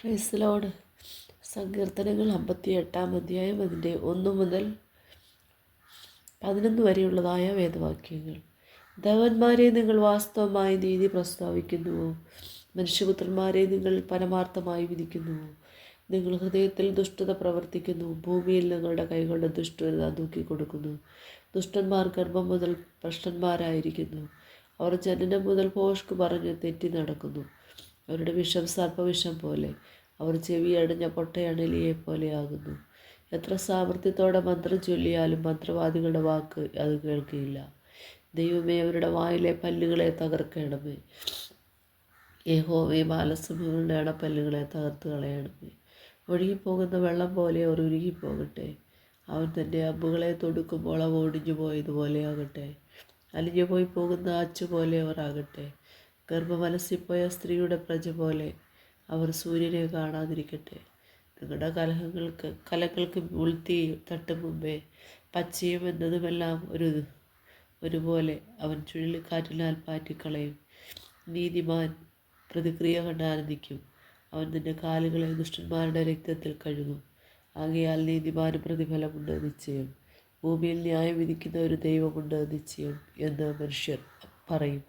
Praise Lord. സങ്കീർത്തനങ്ങൾ 58 അധ്യായം അതിൻ്റെ 1 മുതൽ 11 വരെയുള്ളതായ വേദവാക്യങ്ങൾ. ദേവന്മാരെ, നിങ്ങൾ വാസ്തവമായി നീതി പ്രസ്താവിക്കുന്നുവോ? മനുഷ്യപുത്രന്മാരെ, നിങ്ങൾ പരമാർത്ഥമായി വിധിക്കുന്നുവോ? നിങ്ങൾ ഹൃദയത്തിൽ ദുഷ്ടത പ്രവർത്തിക്കുന്നു. ഭൂമിയിൽ നിങ്ങളുടെ കൈകളുടെ ദുഷ്ടത തൂക്കിക്കൊടുക്കുന്നു. ദുഷ്ടന്മാർ ഗർഭം മുതൽ ഭ്രഷ്ടന്മാരായിരിക്കുന്നു. അവർ ജനനം മുതൽ ഭോഷ്ക് പറഞ്ഞ് തെറ്റി നടക്കുന്നു. അവരുടെ വിഷം സർപ്പവിഷം പോലെ, അവർ ചെവിയടഞ്ഞ പൊട്ടയണലിയെ പോലെയാകുന്നു. എത്ര സാമർത്ഥ്യത്തോടെ മന്ത്രം ചൊല്ലിയാലും മന്ത്രവാദികളുടെ വാക്ക് അത് കേൾക്കുകയില്ല. ദൈവമേ, അവരുടെ വായിലെ പല്ലുകളെ തകർക്കണമേ. യഹോവേ, ബാലസിംഹങ്ങളുടെ അണപ്പല്ലുകളെ തകർത്ത് കളയണമേ. ഒഴുകിപ്പോകുന്ന വെള്ളം പോലെ അവർ ഉരുകിപ്പോകട്ടെ. അവൻ തൻ്റെ അമ്പുകളെ തൊടുക്കുമ്പോൾ അവ ഒടിഞ്ഞു പോയതുപോലെയാകട്ടെ. അലിഞ്ഞുപോയി പോകുന്ന അച്ചുപോലെ അവർ ആകട്ടെ. ഗർഭമലസിപ്പോയ സ്ത്രീയുടെ പ്രജ പോലെ അവർ സൂര്യനെ കാണാതിരിക്കട്ടെ. നിങ്ങളുടെ കലങ്ങൾക്ക് മുൾത്തി തട്ടും മുമ്പേ പച്ചയും എന്നതുമെല്ലാം ഒരുപോലെ അവൻ ചുഴലിക്കാറ്റിനാൽ പാറ്റിക്കളയും. നീതിമാൻ പ്രതിക്രിയ കണ്ട് ആനന്ദിക്കും. അവൻ നിന്റെ കാലുകളെ ദുഷ്ടന്മാരുടെ രക്തത്തിൽ കഴുകും. ആകയാൽ നീതിമാന് പ്രതിഫലമുണ്ട് നിശ്ചയം. ഭൂമിയിൽ ന്യായം വിധിക്കുന്ന ഒരു ദൈവമുണ്ട് നിശ്ചയം എന്ന് മനുഷ്യർ പറയും.